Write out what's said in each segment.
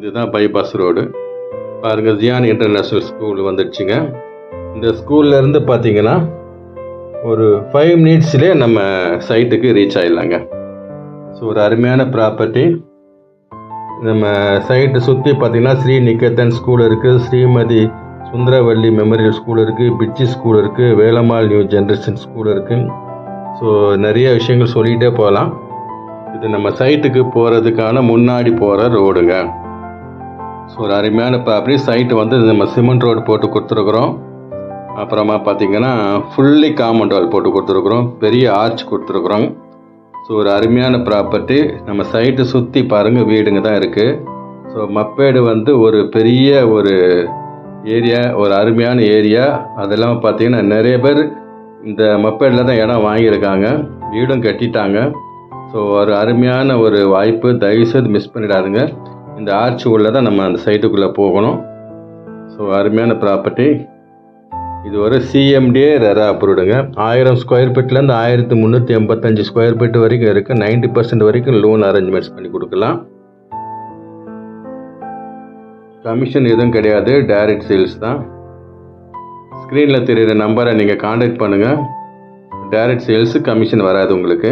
இதுதான் bypass road. பாருங்கள், Ziyan international school வந்துடுச்சுங்க. இந்த ஸ்கூல்லேருந்து பார்த்தீங்கன்னா ஒரு 5 மினிட்ஸ்லேயே நம்ம சைட்டுக்கு ரீச் ஆகிடலாங்க. ஸோ ஒரு அருமையான ப்ராப்பர்ட்டி. நம்ம சைட்டு சுற்றி பார்த்திங்கன்னா ஸ்ரீ நிகேதன் ஸ்கூல் இருக்குது, ஸ்ரீமதி சுந்தரவல்லி மெமோரியல் ஸ்கூல் இருக்குது, பிட்ஜி ஸ்கூல் இருக்குது, வேலம்மாள் நியூ ஜென்ரேஷன் ஸ்கூல் இருக்குது. ஸோ நிறைய விஷயங்கள் சொல்லிகிட்டே போகலாம். இது நம்ம சைட்டுக்கு போகிறதுக்கான முன்னாடி போகிற ரோடுங்க. ஸோ ஒரு அருமையான ப்ராப்பர்ட்டி. சைட்டு வந்து நம்ம சிமெண்ட் ரோடு போட்டு கொடுத்துருக்குறோம். அப்புறமா பார்த்திங்கன்னா ஃபுல்லி காம்பவுண்ட் வால் போட்டு கொடுத்துருக்குறோம், பெரிய ஆர்ச் கொடுத்துருக்குறோம். ஸோ ஒரு அருமையான ப்ராப்பர்ட்டி. நம்ம சைட்டு சுற்றி பாருங்கள் வீடுங்க தான் இருக்குது. ஸோ மப்பேடு வந்து ஒரு பெரிய ஒரு ஏரியா, ஒரு அருமையான ஏரியா. அதெல்லாம் பார்த்திங்கன்னா நிறைய பேர் இந்த மப்பேடில் தான் இடம் வாங்கியிருக்காங்க, வீடும் கட்டிட்டாங்க. ஸோ ஒரு அருமையான ஒரு வாய்ப்பு, தயவுசெய்து மிஸ் பண்ணிடாதுங்க. இந்த ஆர்ச் உள்ள தான் நம்ம அந்த சைட்டுக்குள்ளே போகணும். ஸோ அருமையான ப்ராப்பர்ட்டி. இது ஒரு சிஎம்டிஏ ரெரா அப்ரூவ்டுங்க. 1000 ஸ்கொயர் ஃபீட்லேருந்து 1385 ஸ்கொயர் ஃபீட் வரைக்கும் இருக்குது. 90% வரைக்கும் லோன் அரேஞ்ச்மெண்ட்ஸ் பண்ணி கொடுக்கலாம். கமிஷன் எதுவும் கிடையாது, டைரக்ட் சேல்ஸ் தான். ஸ்க்ரீனில் தெரிகிற நம்பரை நீங்கள் காண்டாக்ட் பண்ணுங்கள். டைரக்ட் சேல்ஸு கமிஷன் வராது உங்களுக்கு.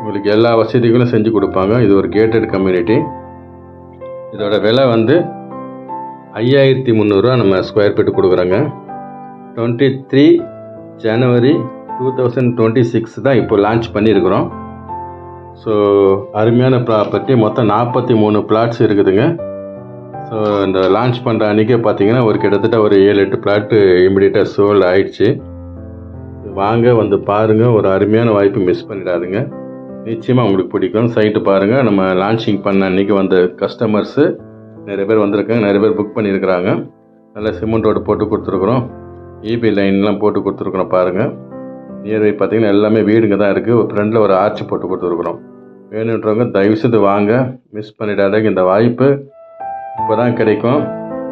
உங்களுக்கு எல்லா வசதிகளும் செஞ்சு கொடுப்பாங்க. இது ஒரு கேட்டட் கம்யூனிட்டி. இதோட விலை வந்து 5300 நம்ம ஸ்கொயர் ஃபீட் கொடுக்குறோங்க. 23 ஜனவரி 2026 தான் இப்போ லான்ச் பண்ணியிருக்கிறோம். ஸோ அருமையான ப்ராப்பர்ட்டி. மொத்தம் 43 பிளாட்ஸ் இருக்குதுங்க. ஸோ இந்த லான்ச் பண்ணுற அன்றைக்கே பார்த்தீங்கன்னா கிட்டத்தட்ட ஒரு 7-8 பிளாட்டு இமிடியேட்டாக சோல்ட் ஆயிடுச்சு. வாங்க, வந்து பாருங்கள். ஒரு அருமையான வாய்ப்பு, மிஸ் பண்ணிடாதுங்க. நிச்சயமாக உங்களுக்கு பிடிக்கும். சைட்டு பாருங்கள். நம்ம லான்ச்சிங் பண்ண அன்றைக்கி வந்த கஸ்டமர்ஸு நிறைய பேர் வந்திருக்காங்க, நிறைய பேர் புக் பண்ணியிருக்கிறாங்க. நல்லா சிமெண்ட் ரோடு போட்டு கொடுத்துருக்குறோம், இபி லைன்லாம் போட்டு கொடுத்துருக்குறோம். பாருங்கள், நியர்பை பார்த்திங்கன்னா எல்லாமே வீடுங்க தான் இருக்குது. ஃப்ரெண்டில் ஒரு ஆர்ச் போட்டு கொடுத்துருக்குறோம். வேணுன்றவங்க தயவுசெய்து வாங்க, மிஸ் பண்ணிடாதீங்க. இந்த வாய்ப்பு இப்போ தான் கிடைக்கும்.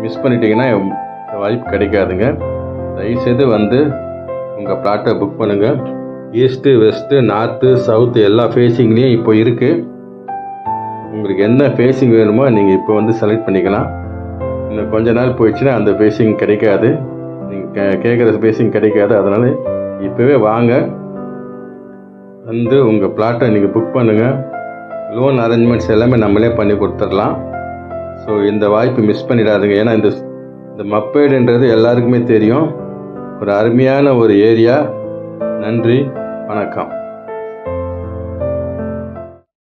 மிஸ் பண்ணிட்டீங்கன்னா இந்த வாய்ப்பு கிடைக்காதுங்க. தயவுசெய்து வந்து உங்கள் பிளாட்டை புக் பண்ணுங்கள். ஈஸ்ட்டு, வெஸ்ட்டு, நார்த்து, சவுத்து எல்லா ஃபேஸிங்லேயும் இப்போ இருக்குது. உங்களுக்கு என்ன ஃபேஸிங் வேணுமோ நீங்கள் இப்போ வந்து செலக்ட் பண்ணிக்கலாம். இன்னும் கொஞ்ச நாள் போயிடுச்சுன்னா அந்த ஃபேஸிங் கிடைக்காது, நீங்கள் கேட்குற ஃபேஸிங் கிடைக்காது. அதனால் இப்போவே வாங்க, வந்து உங்கள் பிளாட்டை நீங்கள் புக் பண்ணுங்கள். லோன் அரேஞ்ச்மெண்ட்ஸ் எல்லாமே நம்மளே பண்ணி கொடுத்துடலாம். ஸோ இந்த வாய்ப்பு மிஸ் பண்ணிடாதுங்க. ஏன்னா இந்த மப்பேடுன்றது எல்லாருக்குமே தெரியும். ஒரு அருமையான ஒரு ஏரியா. நன்றி, வணக்கம்.